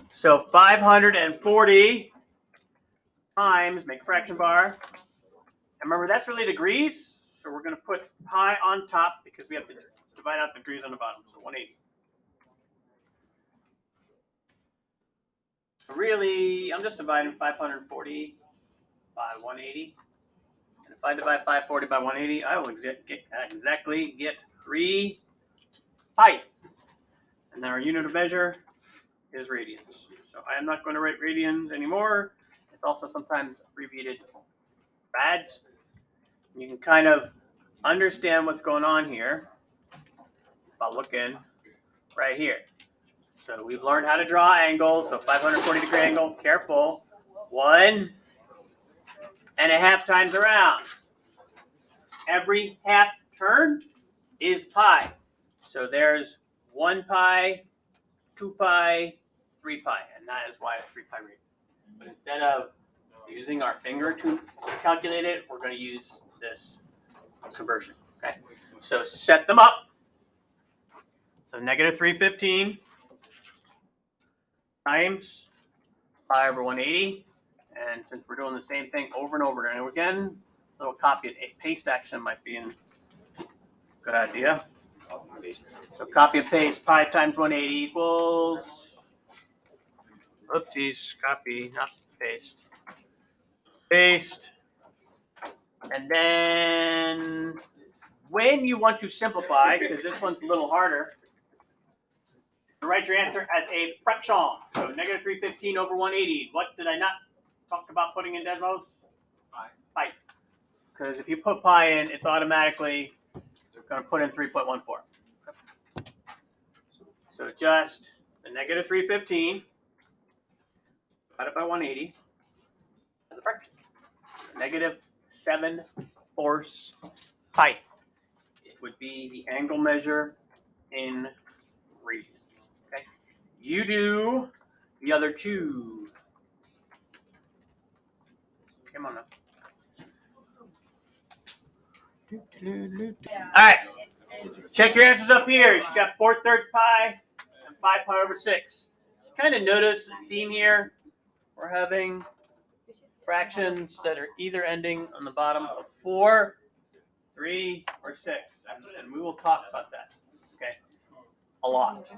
So 540 times, make a fraction bar. And remember, that's really degrees. So we're going to put pi on top because we have to divide out the degrees on the bottom. So 180. So really, I'm just dividing 540 by 180. And if I divide 540 by 180, I will exactly get 3 pi. And then our unit of measure is radians. So I am not going to write radians anymore. It's also sometimes abbreviated rads. You can kind of understand what's going on here by looking right here. So we've learned how to draw angles. So 540-degree angle, careful. 1.5 times around. Every half turn is pi. So there's 1 pi, 2 pi, 3 pi, and that is why it's 3 pi radians. But instead of using our finger to calculate it, we're going to use this conversion. Okay, so set them up. So negative 315 times pi over 180. And since we're doing the same thing over and over and again, a little copy and paste action might be a good idea. So copy and paste, pi times 180 equals, oopsies, copy, not paste. Paste. And then when you want to simplify, because this one's a little harder, you write your answer as a fraction. So negative 315 over 180. What did I not talk about putting in Desmos? Pi. Because if you put pi in, it's automatically going to put in 3.14. So just the negative 315 divided by 180 as a fraction. Negative 7/4 pi. It would be the angle measure in radians. Okay. You do the other two. Come on now. All right. Check your answers up here. She got 4/3 pi and 5 pi over 6. Kind of notice the theme here. We're having fractions that are either ending on the bottom of 4, 3, or 6. And we will talk about that. Okay. A lot.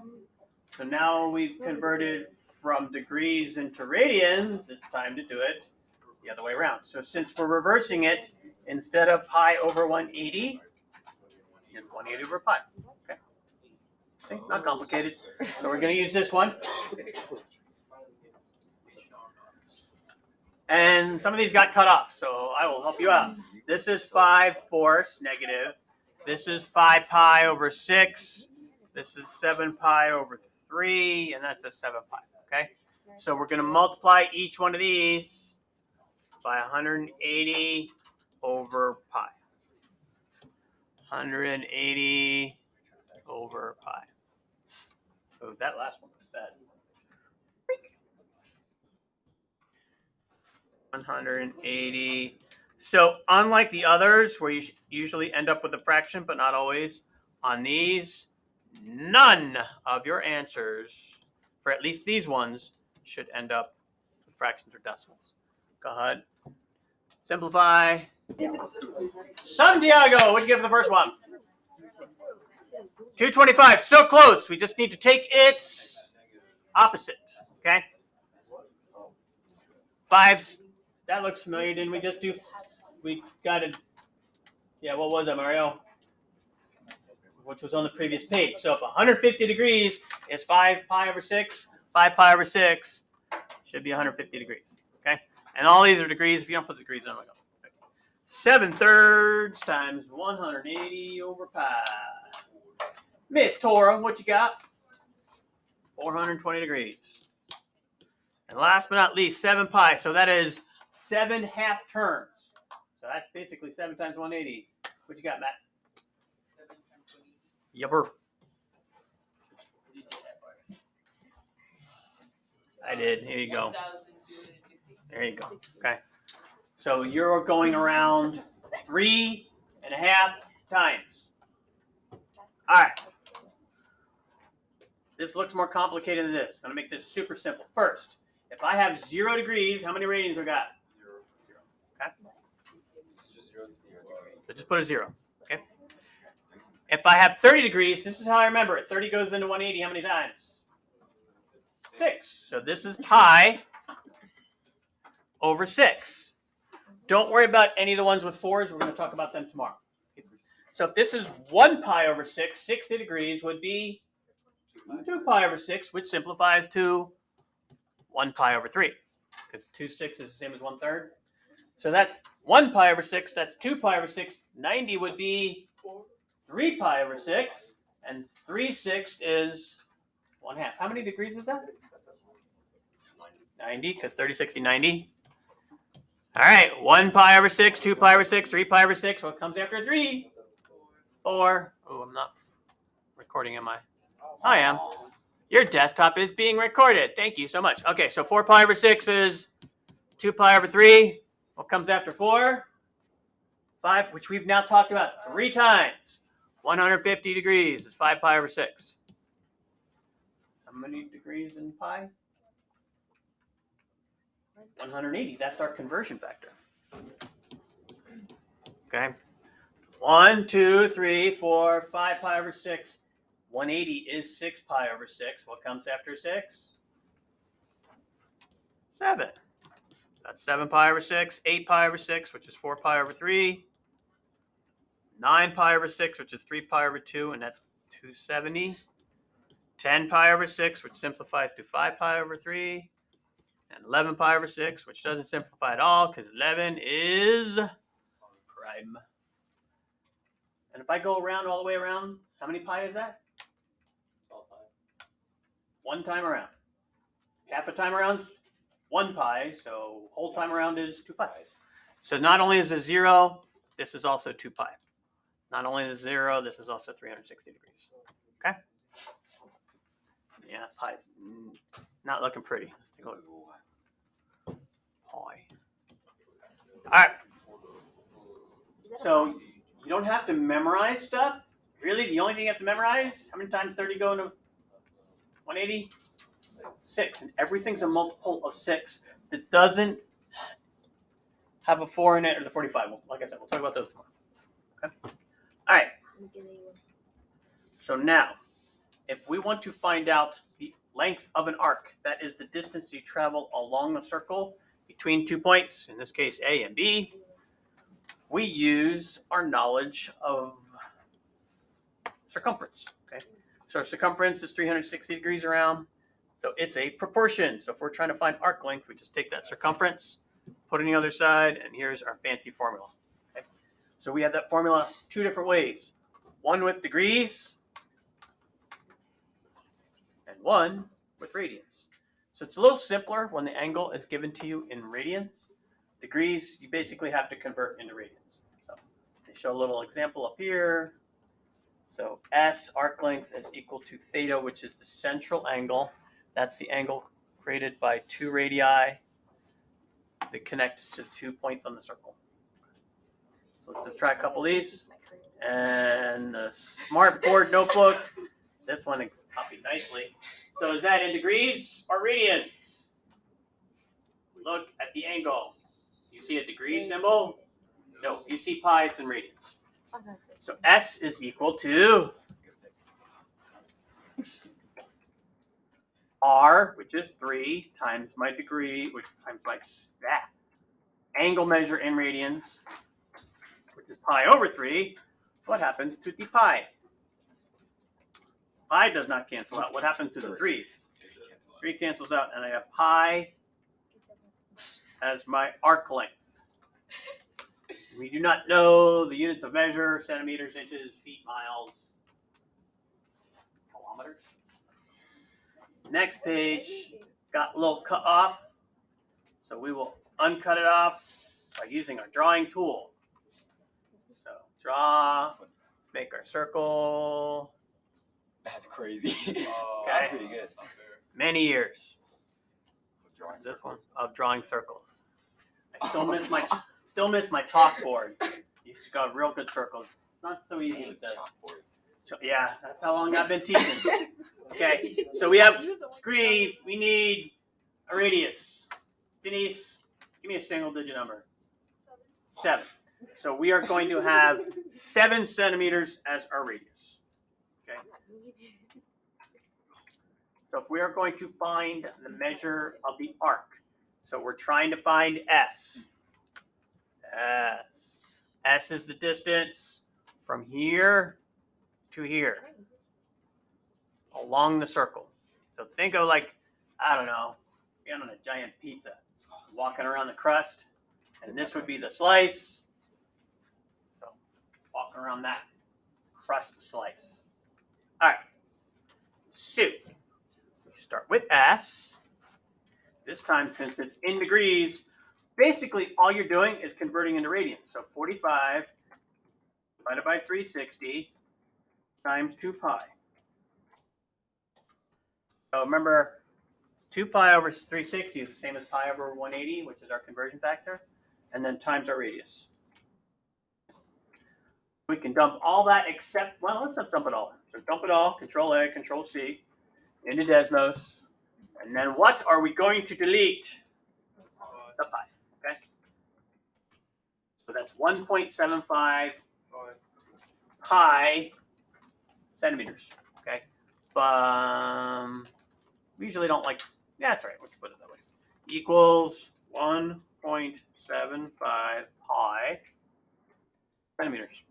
So now we've converted from degrees into radians. It's time to do it the other way around. So since we're reversing it, instead of pi over 180, it's 180 over pi. Okay, not complicated. So we're going to use this one. And some of these got cut off, so I will help you out. This is 5/4 negative. This is 5 pi over 6. This is 7 pi over 3, and that's a 7 pi, okay? So we're going to multiply each one of these by 180 over pi. 180 over pi. Oh, that last one was bad. 180. So unlike the others, where you usually end up with a fraction, but not always, on these, none of your answers, for at least these ones, should end up with fractions or decimals. Go ahead. Simplify. Santiago, what'd you give for the first one? 225. So close. We just need to take its opposite. Okay? 5. That looks familiar. Didn't we just do? We got it. Yeah, what was that, Mario? Which was on the previous page. So if 150 degrees is 5 pi over 6, 5 pi over 6 should be 150 degrees. Okay? And all these are degrees. If you don't put the degrees in, I'm like, oh. 7/3 times 180 over pi. Miss Tora, what you got? 420 degrees. And last but not least, 7 pi. So that is 7 half turns. So that's basically 7 times 180. What you got, Matt? Yupper. I did. Here you go. There you go. Okay. So you're going around 3.5 times. All right. this looks more complicated than this. I'm going to make this super simple. First, if I have 0 degrees, how many radians we got? 0. Okay. So just put a 0. Okay. If I have 30 degrees, this is how I remember it. 30 goes into 180 how many times? 6. So this is pi over 6. Don't worry about any of the ones with 4s. We're going to talk about them tomorrow. So if this is 1 pi over 6, 60 degrees would be 2 pi over 6, which simplifies to 1 pi over 3. Because 2 6 is the same as 1/3. So that's 1 pi over 6. That's 2 pi over 6. 90 would be 3 pi over 6. And 3/6 is 1/2. How many degrees is that? 90, because 30, 60, 90. All right, 1 pi over 6, 2 pi over 6, 3 pi over 6. What comes after 3? 4. Oh, I'm not recording, am I? I am. Your desktop is being recorded. Thank you so much. Okay, so 4 pi over 6 is 2 pi over 3. What comes after 4? 5, which we've now talked about 3 times. 150 degrees is 5 pi over 6. How many degrees in pi? 180. That's our conversion factor. Okay. 1, 2, 3, 4, 5 pi over 6. 180 is 6 pi over 6. What comes after 6? 7. That's 7 pi over 6. 8 pi over 6, which is 4 pi over 3. 9 pi over 6, which is 3 pi over 2, and that's 270. 10 pi over 6, which simplifies to 5 pi over 3. And 11 pi over 6, which doesn't simplify at all, because 11 is prime. And if I go around all the way around, how many pi is that? 12 pi. 1 time around. Half a time around, 1 pi, so whole time around is 2 pi. So not only is it 0, this is also 2 pi. Not only is 0, this is also 360 degrees. Okay? Yeah, pi's not looking pretty. Let's take a look. Pi. All right. So you don't have to memorize stuff. Really, the only thing you have to memorize, how many times 30 go into 180? 6. And everything's a multiple of 6 that doesn't have a 4 in it or the 45. Like I said, we'll talk about those tomorrow. Okay? All right. So now, if we want to find out the length of an arc, that is the distance you travel along a circle between 2 points, in this case A and B, we use our knowledge of circumference. Okay, so circumference is 360 degrees around, so it's a proportion. So if we're trying to find arc length, we just take that circumference, put it on the other side, and here's our fancy formula. Okay, so we have that formula 2 different ways. One with degrees, and one with radians. So it's a little simpler when the angle is given to you in radians. Degrees, you basically have to convert into radians. So they show a little example up here. So S arc length is equal to theta, which is the central angle. That's the angle created by 2 radii that connect to 2 points on the circle. So let's just try a couple of these. And a smart board notebook. This one copies nicely. So is that in degrees or radians? Look at the angle. You see a degree symbol? No, if you see pi, it's in radians. So S is equal to R, which is 3, times my degree, which times my angle measure in radians, which is pi over 3. What happens to the pi? Pi does not cancel out. What happens to the 3's? 3 cancels out, and I have pi as my arc length. We do not know the units of measure: centimeters, inches, feet, miles, kilometers. Next page got a little cut off, so we will uncut it off by using our drawing tool. So draw, let's make our circle. That's crazy. Okay. That's pretty good. Many years. This one of drawing circles. I still miss my chalkboard. Used to draw real good circles. Not so easy with this. So, yeah, that's how long I've been teaching. Okay, so we have degree. We need a radius. Denise, give me a single digit number. 7. So we are going to have 7 centimeters as our radius. Okay. So if we are going to find the measure of the arc, so we're trying to find S. S. S is the distance from here to here along the circle. So think of like, I don't know, being on a giant pizza, walking around the crust, and this would be the slice. So walking around that crust slice. All right. So we start with S. This time, since it's in degrees, basically all you're doing is converting into radians. So 45 divided by 360 times 2 pi. So remember, 2 pi over 360 is the same as pi over 180, which is our conversion factor, and then times our radius. We can dump all that except, well, let's just dump it all. So dump it all, Control A, Control C, into Desmos. And then what are we going to delete? The pi, okay? So that's 1.75 pi centimeters, okay? We usually don't like, yeah, that's right, we can put it that way. Equals 1.75 pi centimeters.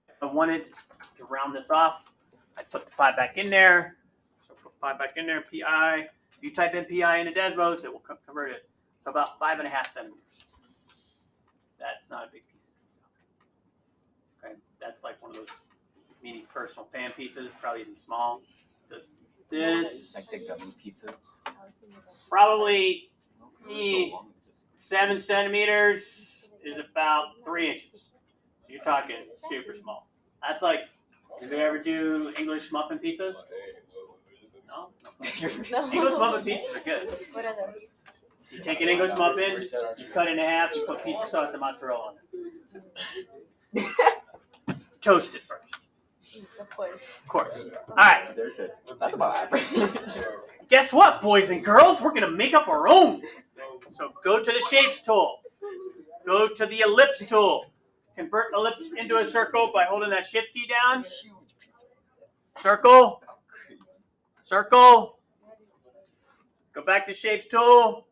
If I wanted to round this off, I put the pi back in there. So put pi back in there, pi. If you type in pi into Desmos, it will convert it. So about 5.5 centimeters. That's not a big piece of pizza. Okay, that's like one of those mini personal pan pizzas, probably even small. So this Like the gummy pizza. probably 7 centimeters is about 3 inches. So you're talking super small. That's like, did they ever do English muffin pizzas? No? English muffin pizzas are good. What are those? You take an English muffin, you cut it in half, you put pizza sauce and mozzarella on it. Toast it first. Of course. Of course. All right. There's it. That's about average. Guess what, boys and girls? We're going to make up our own. So go to the Shapes tool. Go to the Ellipse tool. Convert ellipse into a circle by holding that Shift key down. Circle. Circle. Go back to Shapes tool.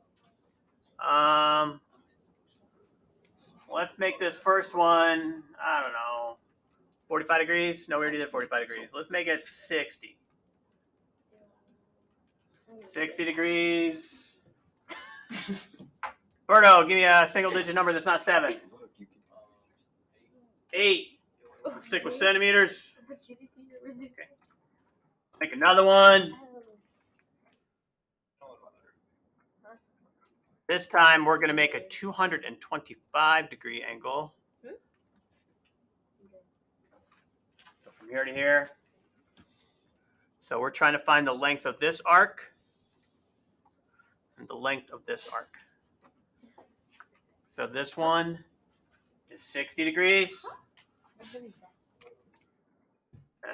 Let's make this first one, I don't know, 45 degrees? No, we already did 45 degrees. Let's make it 60. 60 degrees. Berto, give me a single digit number that's not 7. 8. Let's stick with centimeters. Okay. Make another one. This time we're going to make a 225 degree angle. So from here to here. So we're trying to find the length of this arc and the length of this arc. So this one is 60 degrees.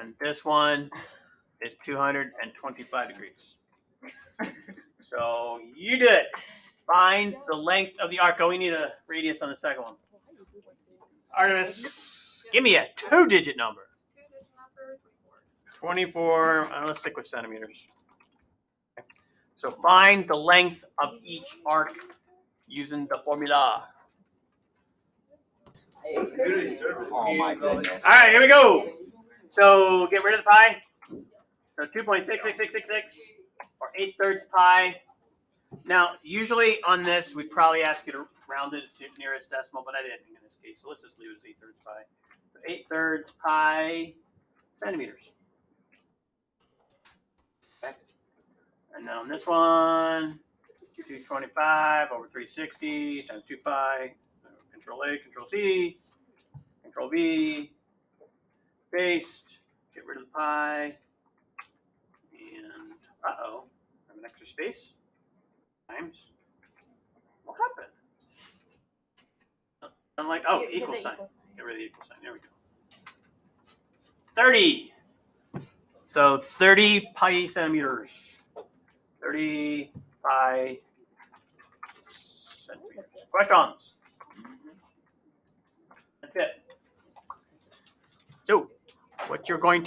And this one is 225 degrees. So you did it. Find the length of the arc. Oh, we need a radius on the second one. Artemis, give me a 2-digit number. 24. Let's stick with centimeters. Okay. So find the length of each arc using the formula. Oh my goodness. All right, here we go. So get rid of the pi. So 2.66666 or 8/3 pi. Now, usually on this, we'd probably ask you to round it to nearest decimal, but I didn't in this case. So let's just leave it as 8/3 pi. So 8/3 pi centimeters. Okay. And then on this one, 225 over 360 times 2 pi. Control A, Control C, Control V, paste, get rid of the pi, and uh-oh, I have an extra space, times, what happened? I'm like, oh, equal sign. Get rid of the equal sign. There we go. 30. So 30 pi centimeters. 30 pi centimeters. Questions? That's it. So, what you're going